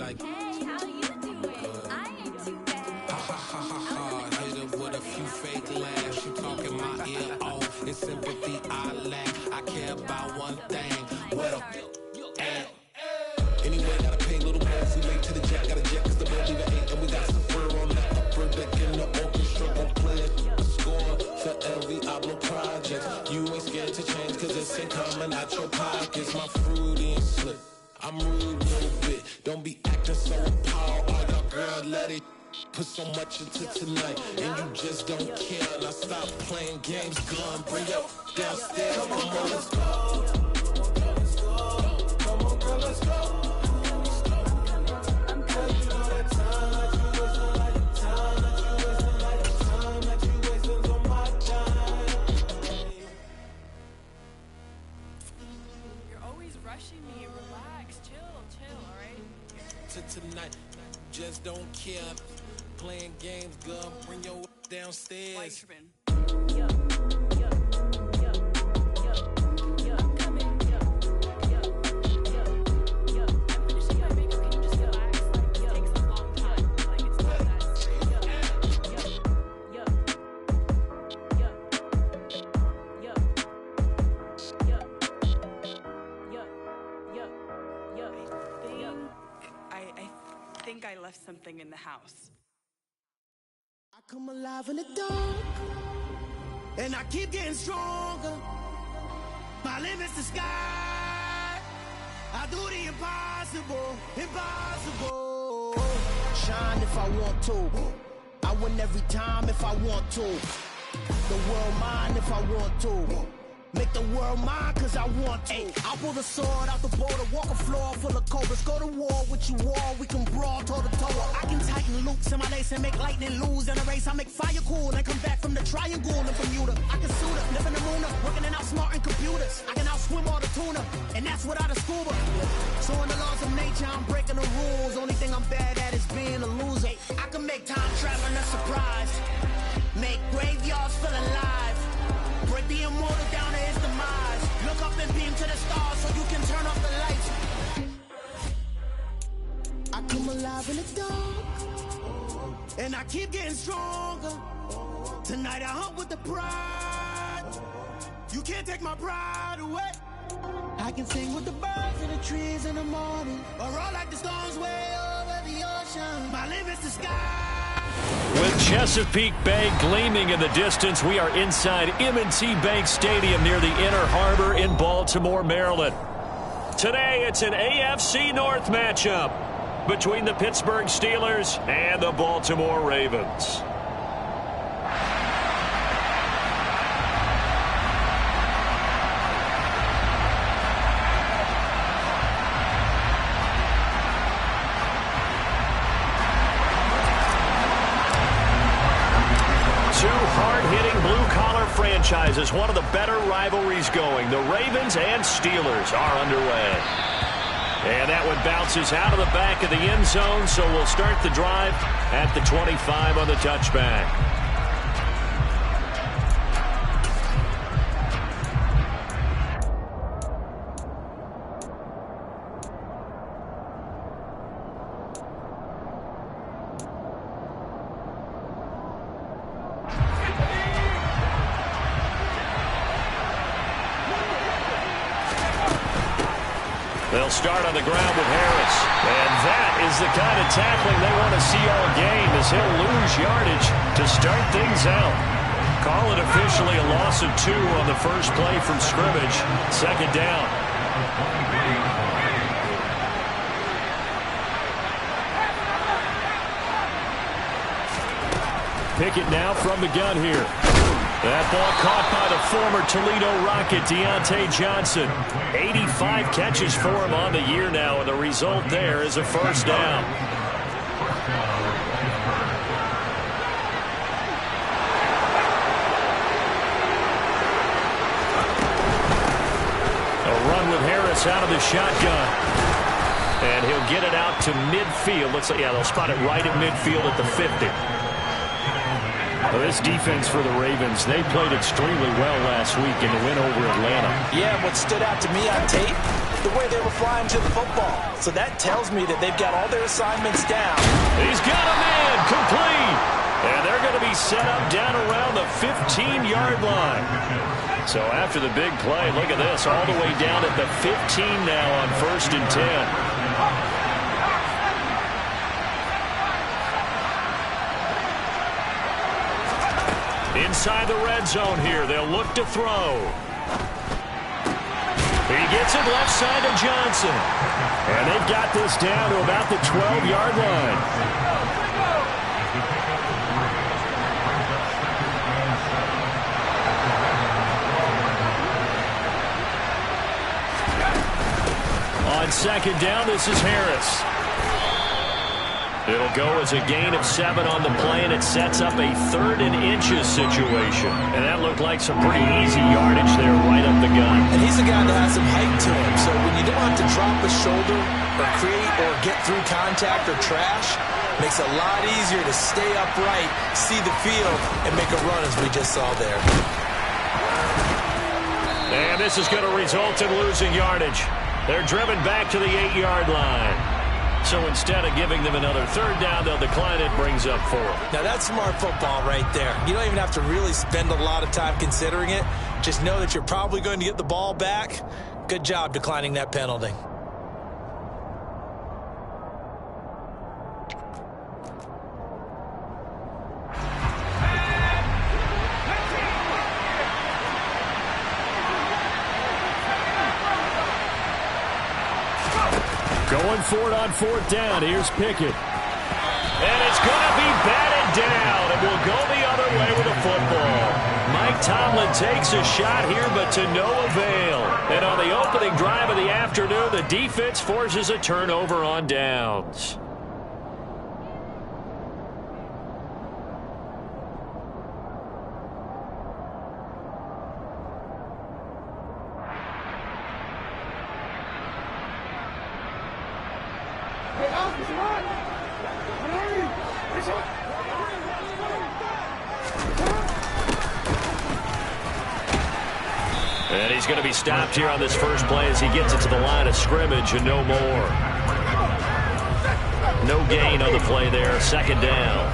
like, hey, how you doing? I ain't too bad. ha ha ha ha ha. Hit her with a few fake laughs. She talking my ear off. It's sympathy I lack. I care about one thing. What a at. Anyway, gotta pay little more. We late to the jet, got a jet cause the boat leave at 8. And we got Safir on the upper deck in the orchestra. Gon' play a score for every Ablo project. You ain't scared to change cause this ain't coming out your pockets. My fruity and slip. I'm rude a little bit. Don't be acting so appalled. All y'all girl, let it put so much into tonight. And you just don't care. Now stop playing games. Gun, bring your downstairs. Come on, let's go. Come on, girl, let's go. Tonight, just don't care. Playing games, girl. Bring your downstairs. I left something in the house. I come alive in the dark, and I keep getting stronger. My limit's the sky. I do the impossible, impossible. Shine if I want to. I win every time if I want to. The world mine if I want to. Make the world mine cause I want to. Ay, I'll pull the sword out the border, walk a floor full of cobras. Go to war with you all, we can brawl toe to toe. I can tighten loops in my lace and make lightning lose in a race. I make fire cool and come back from the triangle in Bermuda. I can suit up, live in the moon, working and outsmarting computers. I can outswim all the tuna, and that's without a scuba. So in the laws of nature, I'm breaking the rules. Only thing I'm bad at is being a loser. I can make time traveling a surprise, make graveyards feel alive. Break the immortal down to his demise. Look up and beam to the stars so you can turn off the lights. I come alive in the dark, and I keep getting stronger. Tonight I hunt with the pride. You can't take my pride away. I can sing with the birds and the trees in the morning, or roll like the storms way over the ocean. My limit's the sky. With Chesapeake Bay gleaming in the distance, we are inside M&T Bank Stadium near the Inner Harbor in Baltimore, Maryland. Today, it's an AFC North matchup between the Pittsburgh Steelers and the Baltimore Ravens. Franchises, one of the better rivalries going. The Ravens and Steelers are underway. And that one bounces out of the back of the end zone, so we'll start the drive at the 25 on the touchback. They'll start on the ground with Harris. And that is the kind of tackling they want to see all game, as he'll lose yardage to start things out. Call it officially a loss of 2 on the first play from scrimmage. Second down. Pickett now from the gun here. That ball caught by the former Toledo Rocket, Deontay Johnson. 85 catches for him on the year now, and the result there is a first down. A run with Harris out of the shotgun. And he'll get it out to midfield. Looks like, yeah, they'll spot it right at midfield at the 50. Well, this defense for the Ravens, they played extremely well last week in the win over Atlanta. Yeah, what stood out to me on tape, the way they were flying to the football. So that tells me that they've got all their assignments down. He's got a man complete. And they're going to be set up down around the 15-yard line. So after the big play, look at this, all the way down at the 15 now on 1st and 10. Inside the red zone here, they'll look to throw. He gets it left side to Johnson. And they've got this down to about the 12-yard line. On 2nd down, this is Harris. It'll go as a gain of 7 on the play, and it sets up a 3rd and inches situation. And that looked like some pretty easy yardage there right up the gut. And he's a guy that has some height to him, so when you don't have to drop a shoulder or create or get through contact or trash, makes it a lot easier to stay upright, see the field, and make a run as we just saw there. And this is going to result in losing yardage. They're driven back to the 8-yard line. So instead of giving them another 3rd down, they'll decline it, brings up 4. Now that's smart football right there. You don't even have to really spend a lot of time considering it. Just know that you're probably going to get the ball back. Good job declining that penalty. Going for it on 4th down. Here's Pickett. And it's going to be batted down. And will go the other way with the football. Mike Tomlin takes a shot here, but to no avail. And on the opening drive of the afternoon, the defense forces a turnover on downs. And he's going to be stopped here on this first play as he gets it to the line of scrimmage and no more. No gain on the play there. 2nd down.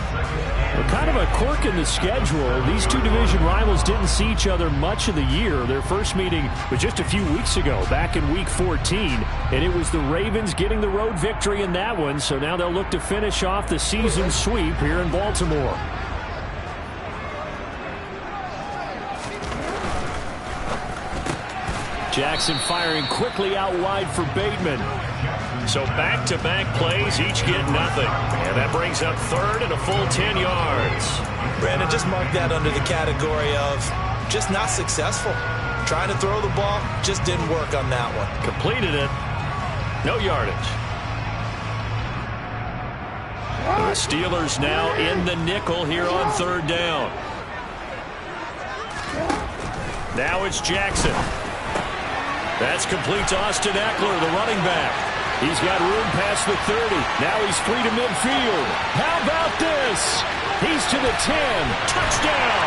Well, kind of a quirk in the schedule. These two division rivals didn't see each other much of the year. Their first meeting was just a few weeks ago, back in Week 14. And it was the Ravens getting the road victory in that one. So now they'll look to finish off the season sweep here in Baltimore. Jackson firing quickly out wide for Bateman. So back-to-back plays, each get nothing. And that brings up 3rd and a full 10 yards. Brandon, just mark that under the category of just not successful. Trying to throw the ball, just didn't work on that one. Completed it. No yardage. The Steelers now in the nickel here on 3rd down. Now it's Jackson. That's complete to Austin Eckler, the running back. He's got room past the 30. Now he's free to midfield. How about this? He's to the 10. Touchdown!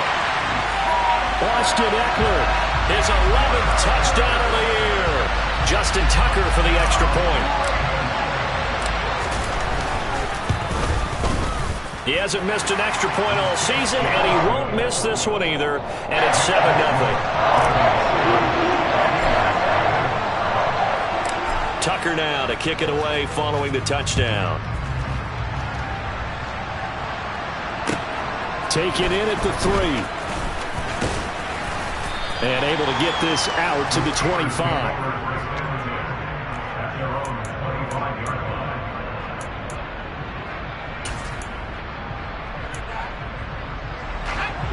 Austin Eckler, his 11th touchdown of the year. Justin Tucker for the extra point. He hasn't missed an extra point all season, and he won't miss this one either. And it's 7-0. Tucker now to kick it away following the touchdown. Taken in at the 3. And able to get this out to the 25.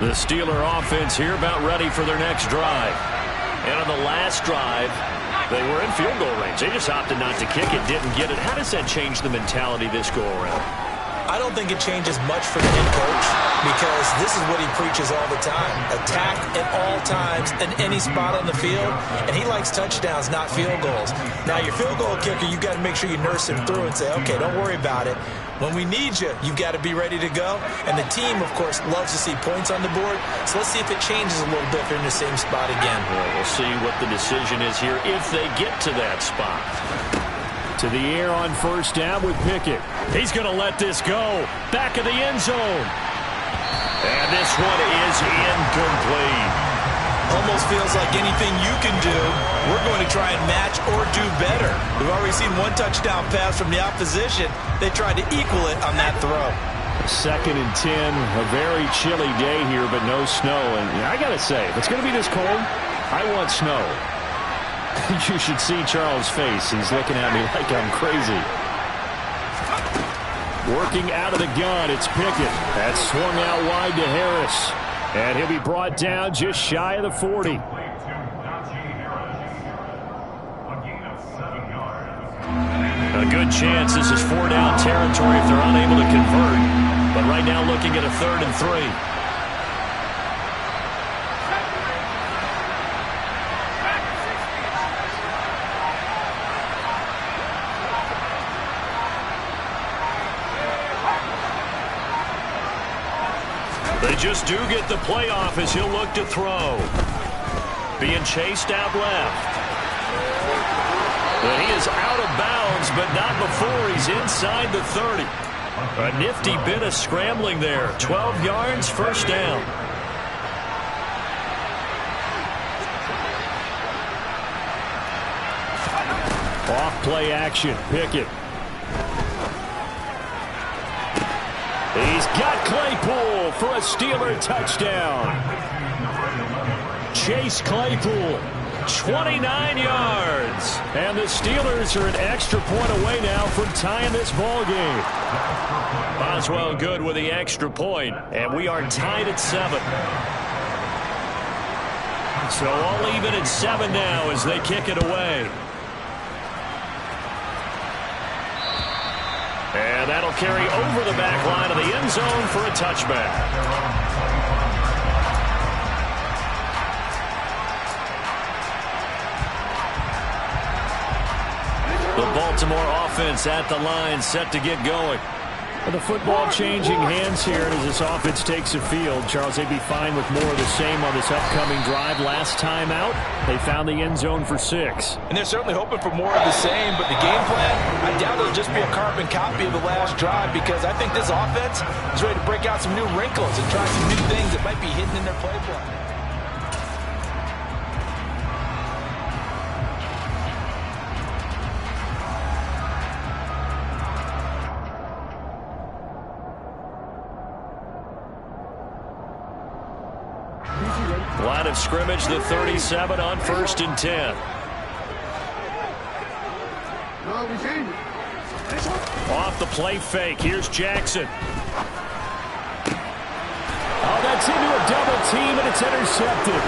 The Steeler offense here about ready for their next drive. And on the last drive, they were in field goal range. They just opted not to kick it, didn't get it. How does that change the mentality this go around? I don't think it changes much for the head coach because this is what he preaches all the time. Attack at all times in any spot on the field, and he likes touchdowns, not field goals. Now, your field goal kicker, you've got to make sure you nurse him through and say, okay, don't worry about it. When we need you, you've got to be ready to go. And the team, of course, loves to see points on the board. So let's see if it changes a little bit if they're in the same spot again. Well, we'll see what the decision is here if they get to that spot. To the air on first down with Pickett. He's going to let this go. Back of the end zone. And this one is incomplete. Almost feels like anything you can do, we're going to try and match or do better. We've already seen one touchdown pass from the opposition. They tried to equal it on that throw. 2nd and 10, a very chilly day here, but no snow. And I got to say, if it's going to be this cold, I want snow. You should see Charles' face. He's looking at me like I'm crazy. Working out of the gun, it's Pickett. That's swung out wide to Harris. And he'll be brought down just shy of the 40. A good chance this is 4-down territory if they're unable to convert. But right now looking at a 3rd and 3. They just do get the playoff as he'll look to throw. Being chased out left. But he is out of bounds, but not before he's inside the 30. A nifty bit of scrambling there. 12 yards, first down. Off play action, Pickett. He's got Claypool for a Steeler touchdown. Chase Claypool, 29 yards. And the Steelers are an extra point away now from tying this ball game. Boswell good with the extra point, and we are tied at 7. So all even at 7 now as they kick it away. And that'll carry over the back line of the end zone for a touchback. The Baltimore offense at the line, set to get going. The football changing hands here as this offense takes the field. Charles, they'd be fine with more of the same on this upcoming drive. Last time out, they found the end zone for 6. And they're certainly hoping for more of the same, but the game plan, I doubt it'll just be a carbon copy of the last drive because I think this offense is ready to break out some new wrinkles and try some new things that might be hidden in their play plan. Line of scrimmage, the 37 on 1st and 10. Off the play fake. Here's Jackson. Oh, that's into a double team, and it's intercepted.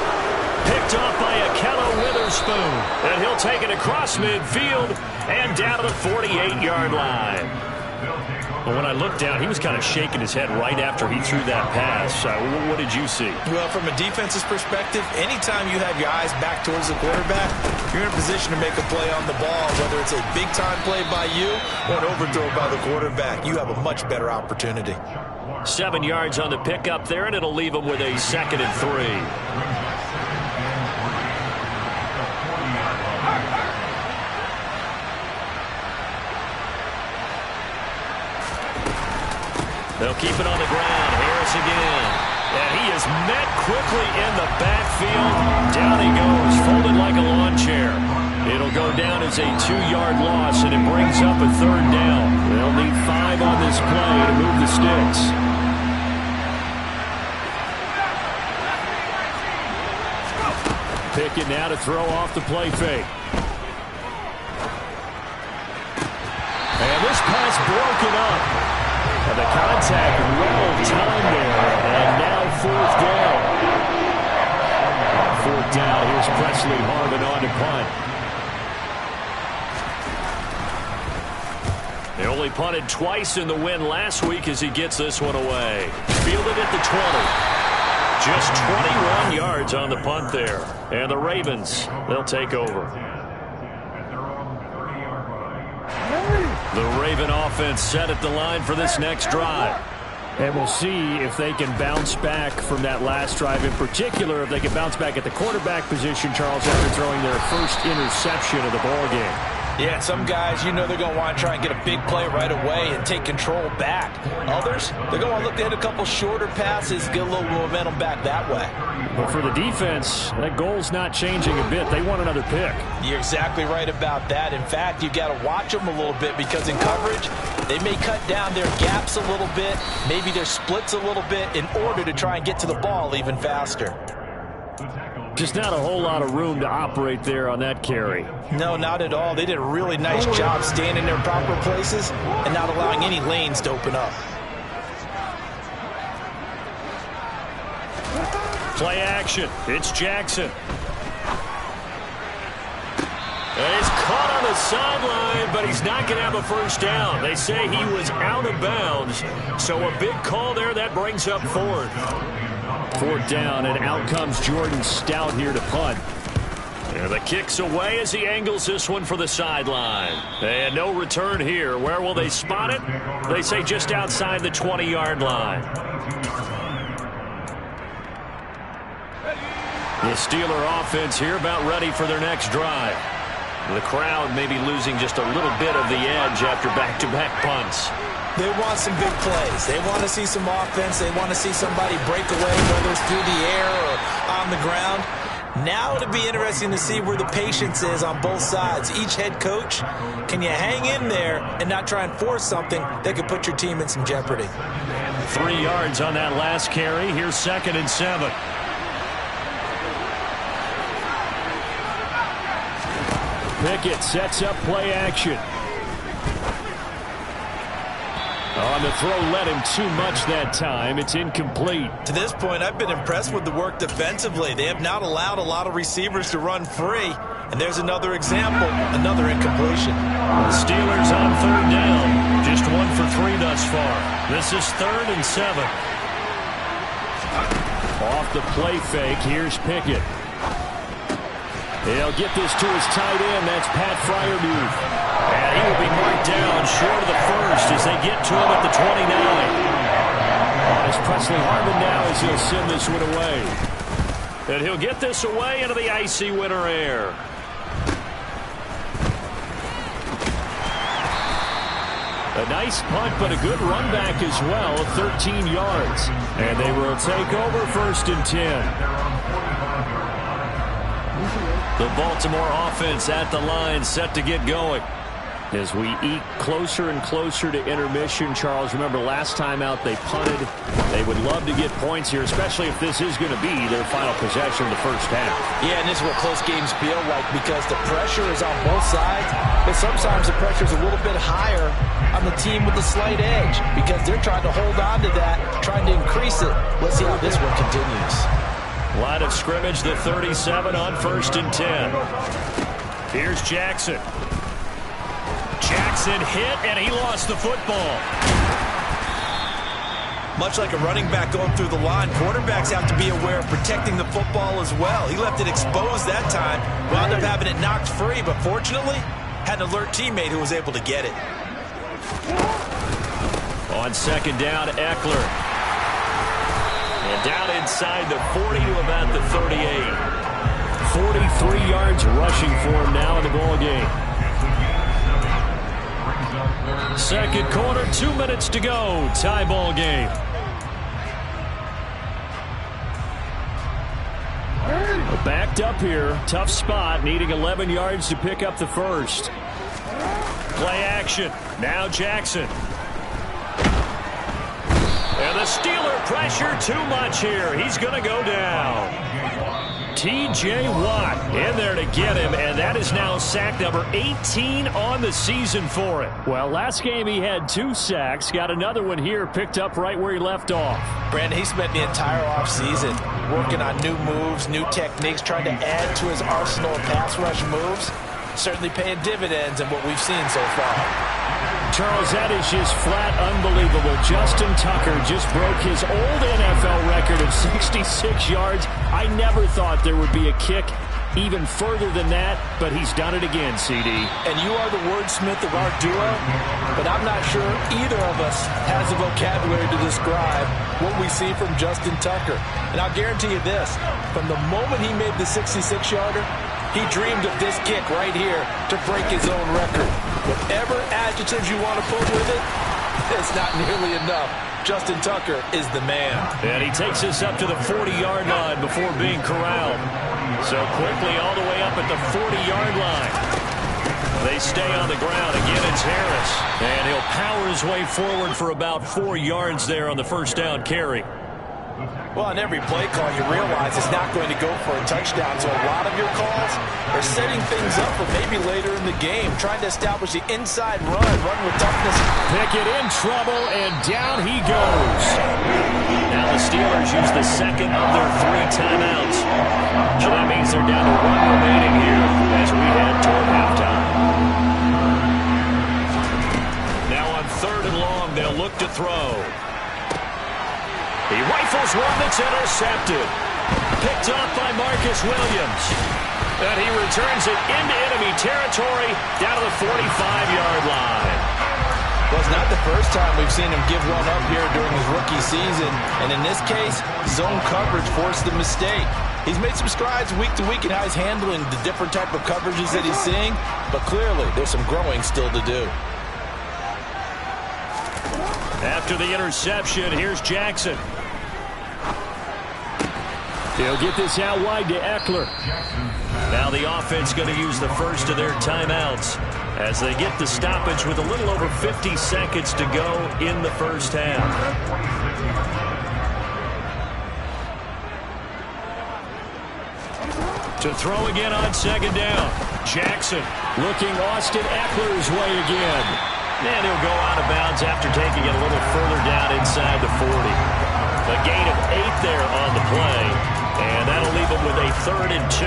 Picked off by Akello Witherspoon. And he'll take it across midfield and down to the 48-yard line. Well, when I looked down, he was kind of shaking his head right after he threw that pass. What did you see? Well, from a defense's perspective, anytime you have your eyes back towards the quarterback, you're in a position to make a play on the ball, whether it's a big-time play by you or an overthrow by the quarterback. You have a much better opportunity. 7 yards on the pickup there, and it'll leave him with a 2nd and 3. They'll keep it on the ground. Harris again. And he is met quickly in the backfield. Down he goes, folded like a lawn chair. It'll go down as a 2-yard loss, and it brings up a 3rd down. They'll need 5 on this play to move the sticks. Pickett now to throw off the play fake. And this pass broken up. And the contact well timed there, and now 4th down. On 4th down, here's Presley Harvin on to punt. Only punted twice in the win last week as he gets this one away. Fielded at the 20. Just 21 yards on the punt there. And the Ravens, they'll take over. The Raven offense set at the line for this next drive. And we'll see if they can bounce back from that last drive. In particular, if they can bounce back at the quarterback position, Charles, after throwing their first interception of the ballgame. Yeah, some guys, you know they're going to want to try and get a big play right away and take control back. Others, they're going to want to look to hit a couple shorter passes, get a little momentum back that way. But for the defense, that goal's not changing a bit. They want another pick. You're exactly right about that. In fact, you've got to watch them a little bit because in coverage, they may cut down their gaps a little bit, maybe their splits a little bit in order to try and get to the ball even faster. Just not a whole lot of room to operate there on that carry. No, not at all. They did a really nice job staying in their proper places and not allowing any lanes to open up. Play action. It's Jackson. And he's caught on the sideline, but he's not going to have a first down. They say he was out of bounds. So a big call there. That brings up fourth. Fourth down, and out comes Jordan Stout here to punt. And the kick's away as he angles this one for the sideline. And no return here. Where will they spot it? They say just outside the 20-yard line. The Steeler offense here about ready for their next drive. The crowd may be losing just a little bit of the edge after back-to-back punts. They want some big plays. They want to see some offense. They want to see somebody break away, whether it's through the air or on the ground. Now it'll be interesting to see where the patience is on both sides. Each head coach, can you hang in there and not try and force something that could put your team in some jeopardy? 3 yards on that last carry. Here's 2nd and 7. Pickett sets up play action. On the throw, led him too much that time. It's incomplete. To this point, I've been impressed with the work defensively. They have not allowed a lot of receivers to run free. And there's another example, another incompletion. The Steelers on 3rd down. Just 1 for 3 thus far. This is 3rd and 7. Off the play fake, here's Pickett. He'll get this to his tight end. That's Pat Freiermuth. And he will be marked down short of the first as they get to him at the 29. It's Presley Harvin now as he'll send this one away. And he'll get this away into the icy winter air. A nice punt, but a good run back as well, 13 yards. And they will take over 1st and 10. The Baltimore offense at the line, set to get going. As we eke closer and closer to intermission, Charles, remember last time out they punted. They would love to get points here, especially if this is going to be their final possession of the first half. Yeah, and this is what close games feel like because the pressure is on both sides, but sometimes the pressure is a little bit higher on the team with the slight edge because they're trying to hold on to that, trying to increase it. Let's see how this one continues. Line of scrimmage, the 37 on 1st and 10. Here's Jackson. Jackson hit, and he lost the football. Much like a running back going through the line, quarterbacks have to be aware of protecting the football as well. He left it exposed that time, wound up having it knocked free, but fortunately, had an alert teammate who was able to get it. On 2nd down, Eckler. And down inside the 40 to about the 38. 43 yards rushing for him now in the ball game. Second quarter, 2 minutes to go. Tie ball game. Backed up here. Tough spot. Needing 11 yards to pick up the first. Play action. Now Jackson. And the Steeler pressure too much here. He's going to go down. T.J. Watt in there to get him, and that is now sack number 18 on the season for it. Well, last game he had 2 sacks. Got another one here, picked up right where he left off. Brandon, he spent the entire offseason working on new moves, new techniques, trying to add to his arsenal of pass rush moves. Certainly paying dividends in what we've seen so far. Charles, that is just flat unbelievable. Justin Tucker just broke his old NFL record of 66 yards. I never thought there would be a kick even further than that, but he's done it again, CD. And you are the wordsmith of our duo, but I'm not sure either of us has the vocabulary to describe what we see from Justin Tucker. And I'll guarantee you this, from the moment he made the 66-yarder, he dreamed of this kick right here to break his own record. Whatever adjectives you want to put with it, it's not nearly enough. Justin Tucker is the man. And he takes us up to the 40-yard line before being corralled. So quickly all the way up at the 40-yard line. They stay on the ground. Again, it's Harris. And he'll power his way forward for about 4 yards there on the first down carry. Well, on every play call, you realize it's not going to go for a touchdown. So a lot of your calls are setting things up for maybe later in the game, trying to establish the inside run with toughness. Pickett in trouble, and down he goes. Now the Steelers use the second of their 3 timeouts. So that means they're down to 1 remaining here as we head toward halftime. Now on 3rd and long, they'll look to throw. He rifles one that's intercepted. Picked up by Marcus Williams. And he returns it into enemy territory down to the 45-yard line. Well, it's not the first time we've seen him give one up here during his rookie season. And in this case, zone coverage forced the mistake. He's made some strides week to week in how he's handling the different type of coverages that he's seeing. But clearly, there's some growing still to do. After the interception, here's Jackson. He'll get this out wide to Eckler. Now the offense going to use the first of their timeouts as they get the stoppage with a little over 50 seconds to go in the first half. To throw again on 2nd down. Jackson looking Austin Eckler's way again. And he'll go out of bounds after taking it a little further down inside the 40. A gain of 8 there on the play. And that'll leave him with a 3rd and 2.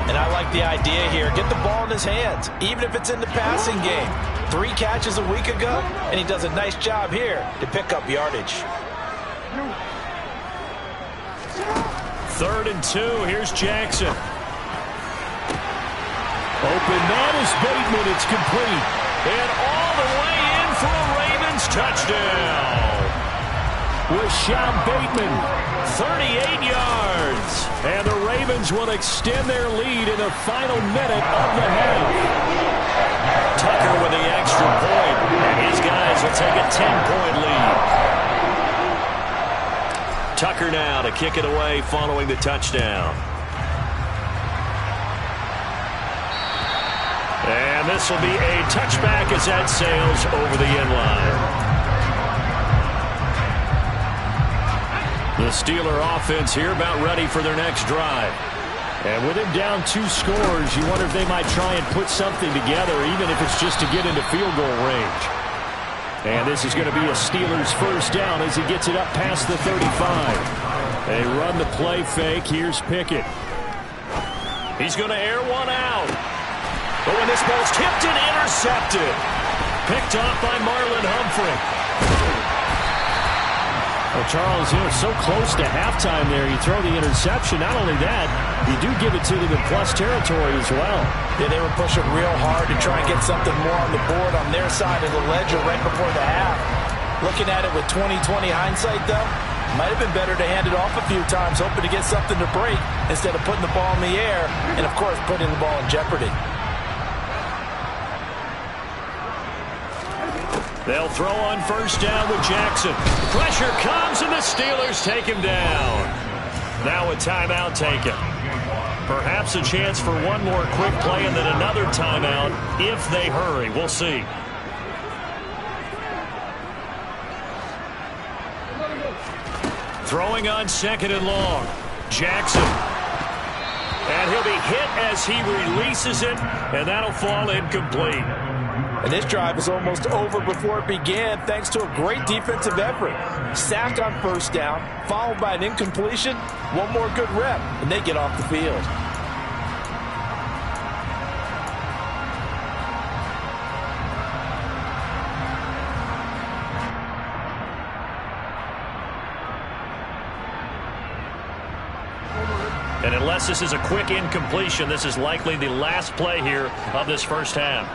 And I like the idea here. Get the ball in his hands, even if it's in the passing game. 3 catches a week ago, and he does a nice job here to pick up yardage. 3rd and 2. Here's Jackson. Open man is Bateman. It's complete. And all the way in for a Ravens touchdown. Rashawn Bateman, 38 yards. And the Ravens will extend their lead in the final minute of the half. Tucker with the extra point, and his guys will take a 10-point lead. Tucker now to kick it away following the touchdown. And this will be a touchback as that sails over the end line. The Steeler offense here about ready for their next drive. And with him down 2 scores, you wonder if they might try and put something together, even if it's just to get into field goal range. And this is going to be a Steelers first down as he gets it up past the 35. They run the play fake. Here's Pickett. He's going to air one out. But when this ball's tipped and intercepted. Picked off by Marlon Humphrey. Well, Charles, so close to halftime there. You throw the interception. Not only that, you do give it to them in plus territory as well. Yeah, they were pushing real hard to try and get something more on the board on their side of the ledger right before the half. Looking at it with 20/20 hindsight, though, might have been better to hand it off a few times, hoping to get something to break instead of putting the ball in the air and, of course, putting the ball in jeopardy. They'll throw on first down with Jackson. Pressure comes, and the Steelers take him down. Now a timeout taken. Perhaps a chance for one more quick play and then another timeout if they hurry. We'll see. Throwing on 2nd and long. Jackson. And he'll be hit as he releases it, and that'll fall incomplete. And this drive is almost over before it began thanks to a great defensive effort. Sacked on first down, followed by an incompletion. One more good rep, and they get off the field. And unless this is a quick incompletion, this is likely the last play here of this first half.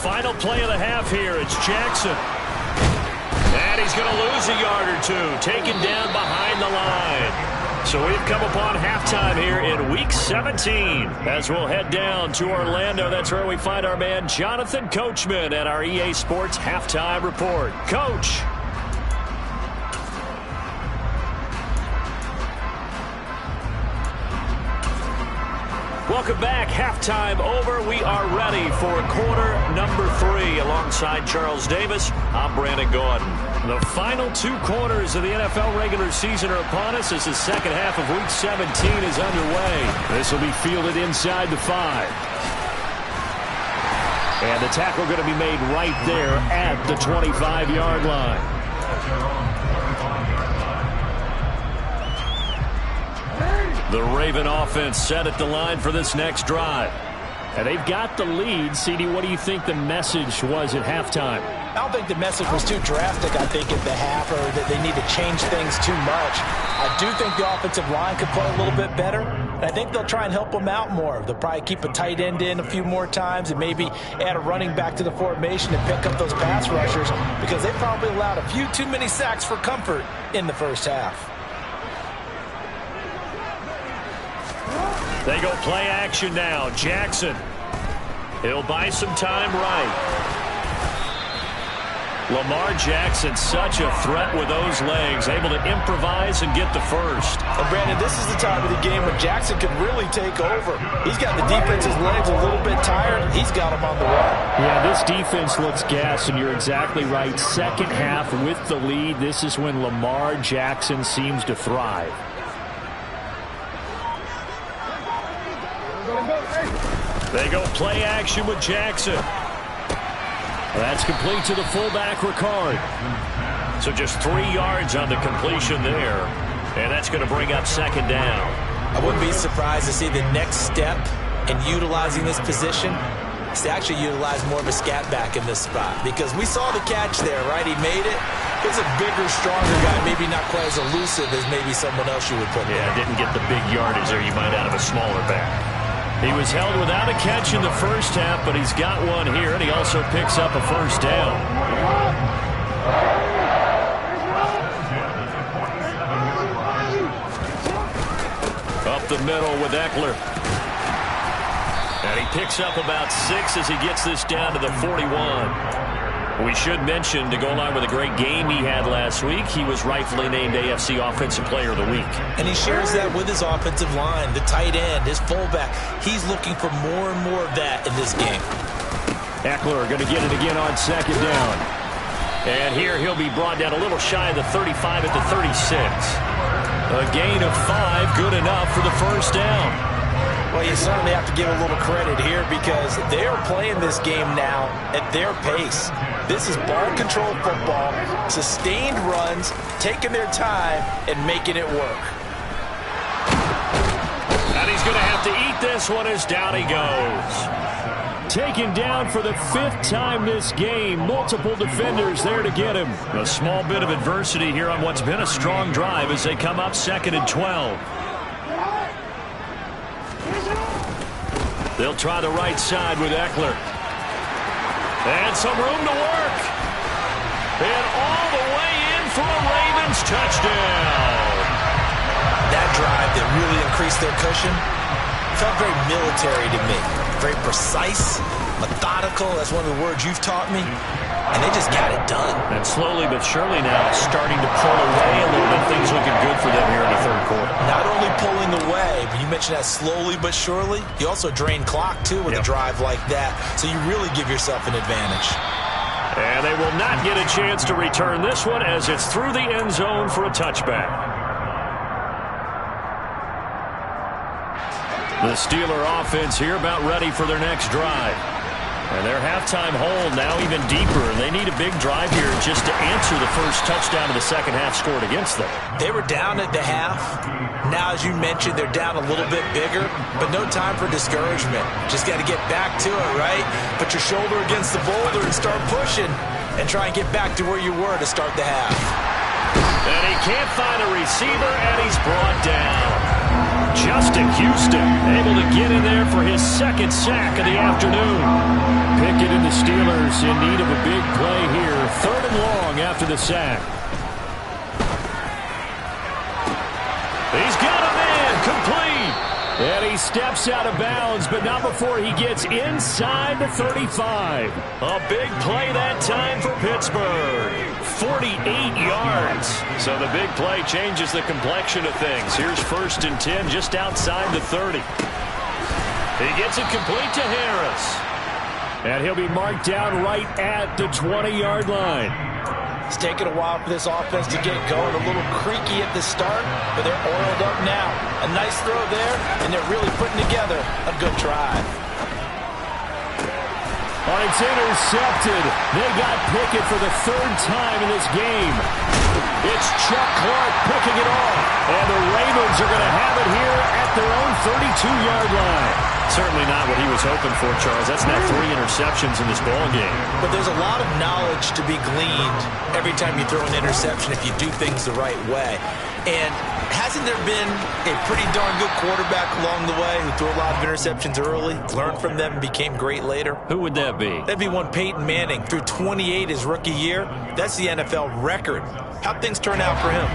Final play of the half here. It's Jackson. And he's going to lose a yard or two, taken down behind the line. So we've come upon halftime here in Week 17. As we'll head down to Orlando, that's where we find our man Jonathan Coachman at our EA Sports Halftime Report. Coach. Welcome back. Halftime over. We are ready for quarter number 3. Alongside Charles Davis, I'm Brandon Gordon. The final 2 quarters of the NFL regular season are upon us as the second half of Week 17 is underway. This will be fielded inside the 5. And the tackle going to be made right there at the 25-yard line. The Raven offense set at the line for this next drive. And they've got the lead. CD, what do you think the message was at halftime? I don't think the message was too drastic, I think, at the half, or that they need to change things too much. I do think the offensive line could play a little bit better, and I think they'll try and help them out more. They'll probably keep a tight end in a few more times and maybe add a running back to the formation and pick up those pass rushers, because they probably allowed a few too many sacks for comfort in the first half. They go play action now. Jackson. He'll buy some time right. Lamar Jackson, such a threat with those legs, able to improvise and get the first. And Brandon, this is the time of the game when Jackson can really take over. He's got the defense's legs a little bit tired. He's got them on the run. Yeah, this defense looks gassed, and you're exactly right. Second half with the lead, this is when Lamar Jackson seems to thrive. They go play action with Jackson. That's complete to the fullback, Ricard. So just 3 yards on the completion there. And that's going to bring up second down. I wouldn't be surprised to see the next step in utilizing this position is to actually utilize more of a scat back in this spot. Because we saw the catch there, right? He made it. He's a bigger, stronger guy, maybe not quite as elusive as maybe someone else you would put there. Yeah, didn't get the big yardage there you might out of a smaller back. He was held without a catch in the first half, but he's got one here, and he also picks up a first down. Up the middle with Eckler. And he picks up about 6 as he gets this down to the 41. We should mention, to go along with a great game he had last week, he was rightfully named AFC Offensive Player of the Week. And he shares that with his offensive line, the tight end, his fullback. He's looking for more and more of that in this game. Eckler going to get it again on second down. And here he'll be brought down a little shy of the 35 at the 36. A gain of 5, good enough for the first down. Well, you certainly have to give a little credit here because they are playing this game now at their pace. This is ball control football, sustained runs, taking their time, and making it work. And he's going to have to eat this one as down he goes. Taken down for the 5th time this game. Multiple defenders there to get him. A small bit of adversity here on what's been a strong drive as they come up 2nd and 12. They'll try the right side with Eckler. And some room to work. And all the way in for a Ravens touchdown. That drive that really increased their cushion felt very military to me. Very precise, methodical. That's one of the words you've taught me. And they just got it done. And slowly but surely now starting to pull away a little bit. Things looking good for them here in the third quarter. Not only pulling away, but you mentioned that slowly but surely. You also drain clock, too, with a drive like that. So you really give yourself an advantage. And they will not get a chance to return this one as it's through the end zone for a touchback. The Steeler offense here about ready for their next drive. And their halftime hold now even deeper. They need a big drive here just to answer the first touchdown of the second half scored against them. They were down at the half. Now, as you mentioned, they're down a little bit bigger, but no time for discouragement. Just got to get back to it, right? Put your shoulder against the boulder and start pushing and try and get back to where you were to start the half. And he can't find a receiver, and he's brought down. Justin Houston able to get in there for his second sack of the afternoon. Pickett and the Steelers in need of a big play here. 3rd and long after the sack. He's got a man complete. And he steps out of bounds, but not before he gets inside the 35. A big play that time for Pittsburgh. 48 yards. So the big play changes the complexion of things. Here's 1st and 10 just outside the 30. He gets it complete to Harris. And he'll be marked down right at the 20-yard line. It's taken a while for this offense to get going. A little creaky at the start, but they're oiled up now. A nice throw there, and they're really putting together a good drive. Oh, it's intercepted. They got Pickett for the 3rd time in this game. It's Chuck Clark picking it off. And the Ravens are going to have it here at their own 32-yard line. Certainly not what he was hoping for, Charles. That's now 3 interceptions in this ball game. But there's a lot of knowledge to be gleaned every time you throw an interception if you do things the right way. And hasn't there been a pretty darn good quarterback along the way who threw a lot of interceptions early, learned from them, and became great later? Who would that be? That'd be one Peyton Manning. Threw 28 his rookie year. That's the NFL record. How'd things turn out for him?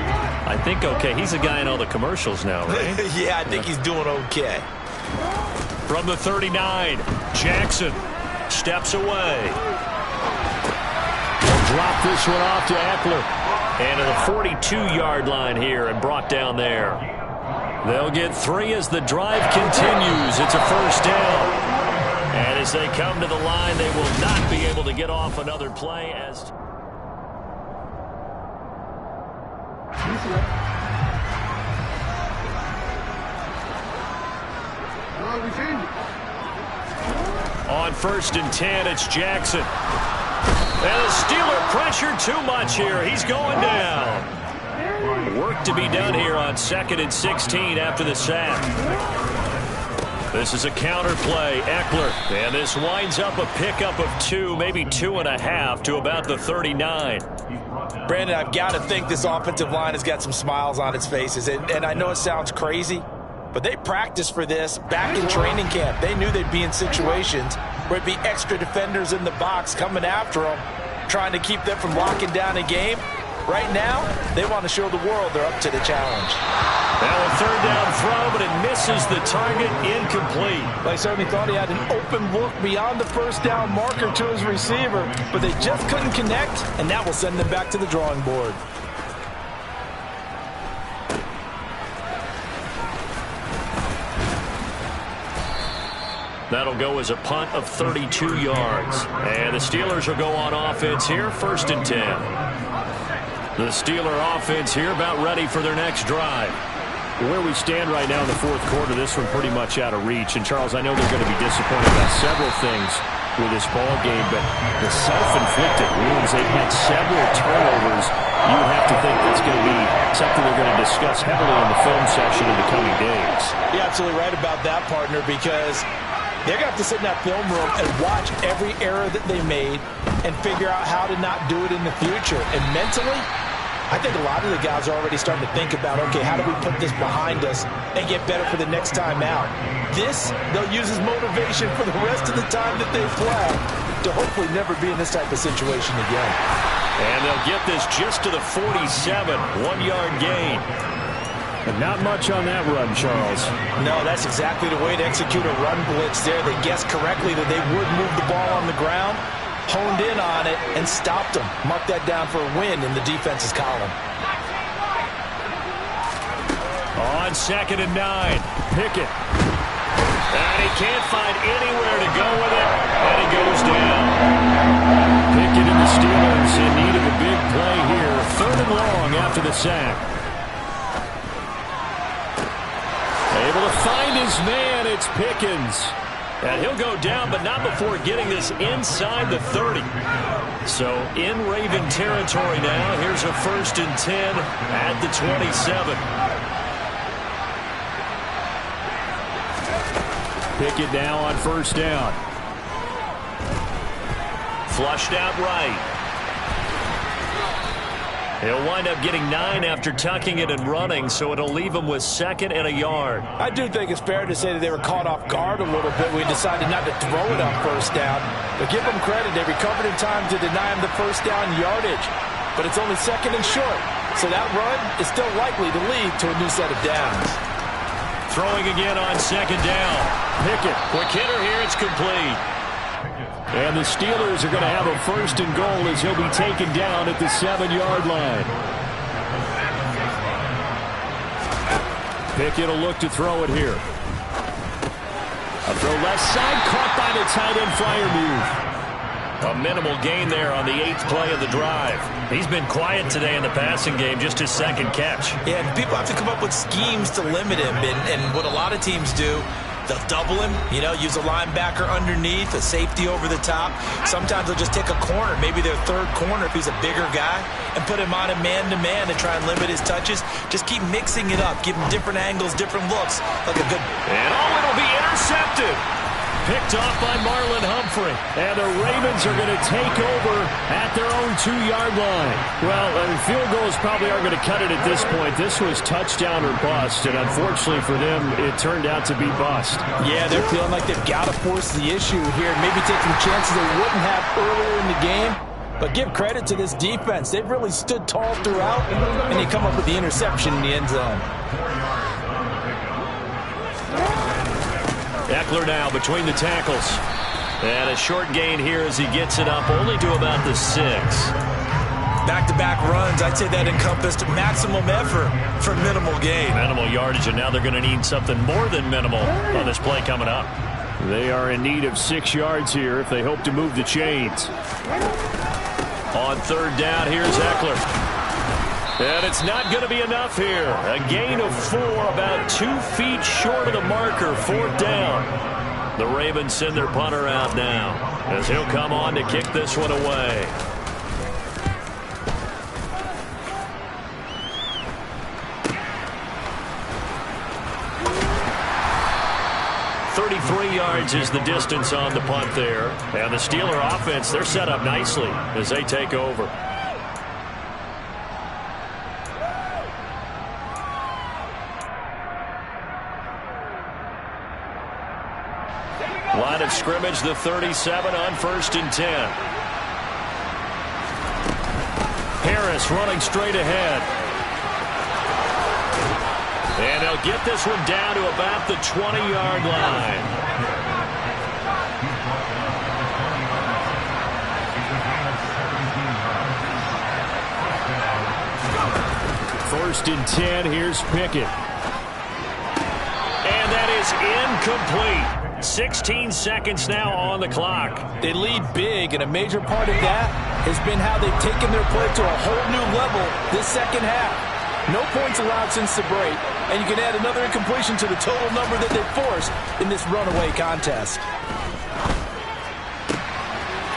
I think okay. He's a guy in all the commercials now, right? Yeah, I think he's doing okay. From the 39, Jackson steps away. He'll drop this one off to Eckler. And to the 42-yard line here and brought down there. They'll get 3 as the drive continues. It's a 1st down. And as they come to the line, they will not be able to get off another play as... On 1st and 10, it's Jackson. And the Steeler pressure too much here. He's going down. Work to be done here on 2nd and 16 after the sack. This is a counter play. Eckler. And this winds up a pickup of 2, maybe 2.5 to about the 39. Brandon, I've got to think this offensive line has got some smiles on its faces. And I know it sounds crazy, but they practiced for this back in training camp. They knew they'd be in situations where it'd be extra defenders in the box coming after them, trying to keep them from locking down a game. Right now, they want to show the world they're up to the challenge. Now a 3rd down throw, but it misses the target, incomplete. They certainly thought he had an open look beyond the 1st down marker to his receiver, but they just couldn't connect, and that will send them back to the drawing board. That'll go as a punt of 32 yards. And the Steelers will go on offense here, 1st and 10. The Steeler offense here about ready for their next drive. Where we stand right now in the 4th quarter, this one pretty much out of reach. And, Charles, I know they're going to be disappointed about several things with this ball game, but the self-inflicted wounds, they've had several turnovers. You would have to think that's going to be something they're going to discuss heavily in the film session in the coming days. You're absolutely right about that, partner, because they're going to have to sit in that film room and watch every error that they made and figure out how to not do it in the future. And mentally, I think a lot of the guys are already starting to think about, okay, how do we put this behind us and get better for the next time out? This, they'll use as motivation for the rest of the time that they play to hopefully never be in this type of situation again. And they'll get this just to the 47, 1-yard gain. And not much on that run, Charles. No, that's exactly the way to execute a run blitz there. They guessed correctly that they would move the ball on the ground, honed in on it, and stopped them. Mark that down for a win in the defense's column. On 2nd and 9, Pickett. And he can't find anywhere to go with it, and he goes down. Pickett and the Steelers in need of a big play here. 3rd and long after the sack. Able to find his man, it's Pickens. And he'll go down, but not before getting this inside the 30. So in Raven territory now. Here's a 1st and 10 at the 27. Pickett now on 1st down. Flushed out right. He'll wind up getting 9 after tucking it and running, so it'll leave him with 2nd and a yard. I do think it's fair to say that they were caught off guard a little bit. We decided not to throw it on first down. But give them credit. They recovered in time to deny him the first down yardage. But it's only 2nd and short. So that run is still likely to lead to a new set of downs. Throwing again on 2nd down. Pickett, quick hitter here, it's complete. And the Steelers are going to have a 1st and goal as he'll be taken down at the 7-yard line. Pickett will look to throw it here. A throw left side, caught by the tight end Freiermuth. A minimal gain there on the 8th play of the drive. He's been quiet today in the passing game, just his 2nd catch. Yeah, and people have to come up with schemes to limit him. And what a lot of teams do, they'll double him, use a linebacker underneath, a safety over the top. Sometimes they'll just take a corner, maybe their 3rd corner if he's a bigger guy, and put him on a man-to-man to try and limit his touches. Just keep mixing it up, give him different angles, different looks. Like a good... And it'll be intercepted. Picked off by Marlon Humphrey. And the Ravens are going to take over at their own 2-yard line. Well, field goals probably aren't going to cut it at this point. This was touchdown or bust, and unfortunately for them, it turned out to be bust. Yeah, they're feeling like they've got to force the issue here, maybe take some chances they wouldn't have earlier in the game. But give credit to this defense. They've really stood tall throughout, and they come up with the interception in the end zone. Eckler now between the tackles. And a short gain here as he gets it up only to about the 6. Back-to-back runs, I'd say that encompassed maximum effort for minimal gain. Minimal yardage, and now they're going to need something more than minimal on this play coming up. They are in need of 6 yards here if they hope to move the chains. On 3rd down, here's Eckler. And it's not going to be enough here. A gain of 4, about 2 feet short of the marker, 4th down. The Ravens send their punter out now as he'll come on to kick this one away. .33 yards is the distance on the punt there. And the Steeler offense, they're set up nicely as they take over. Line of scrimmage, the 37 on 1st and 10. Harris running straight ahead. And they'll get this one down to about the 20-yard line. First and 10, here's Pickett. And that is incomplete. 16 seconds now on the clock. They lead big, and a major part of that has been how they've taken their play to a whole new level this 2nd half. No points allowed since the break, and you can add another incompletion to the total number that they've forced in this runaway contest.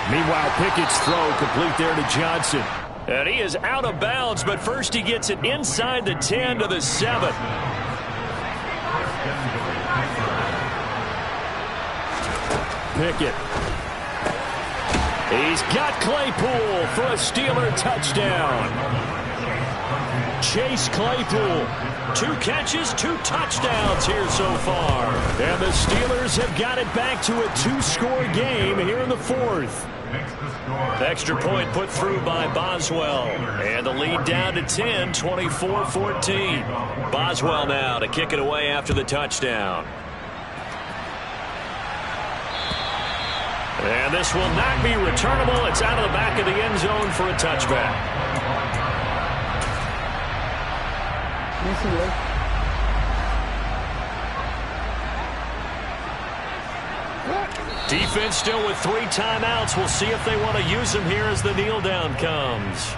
Meanwhile, Pickett's throw complete there to Johnson. And he is out of bounds, but first he gets it inside the 10 to the 7. Pickett. He's got Claypool for a Steeler touchdown. Chase Claypool. 2 catches, 2 touchdowns here so far. And the Steelers have got it back to a 2-score game here in the 4th. Extra point put through by Boswell. And the lead down to 10, 24-14. Boswell now to kick it away after the touchdown. And this will not be returnable. It's out of the back of the end zone for a touchback. Defense still with 3 timeouts. We'll see if they want to use them here as the kneel down comes.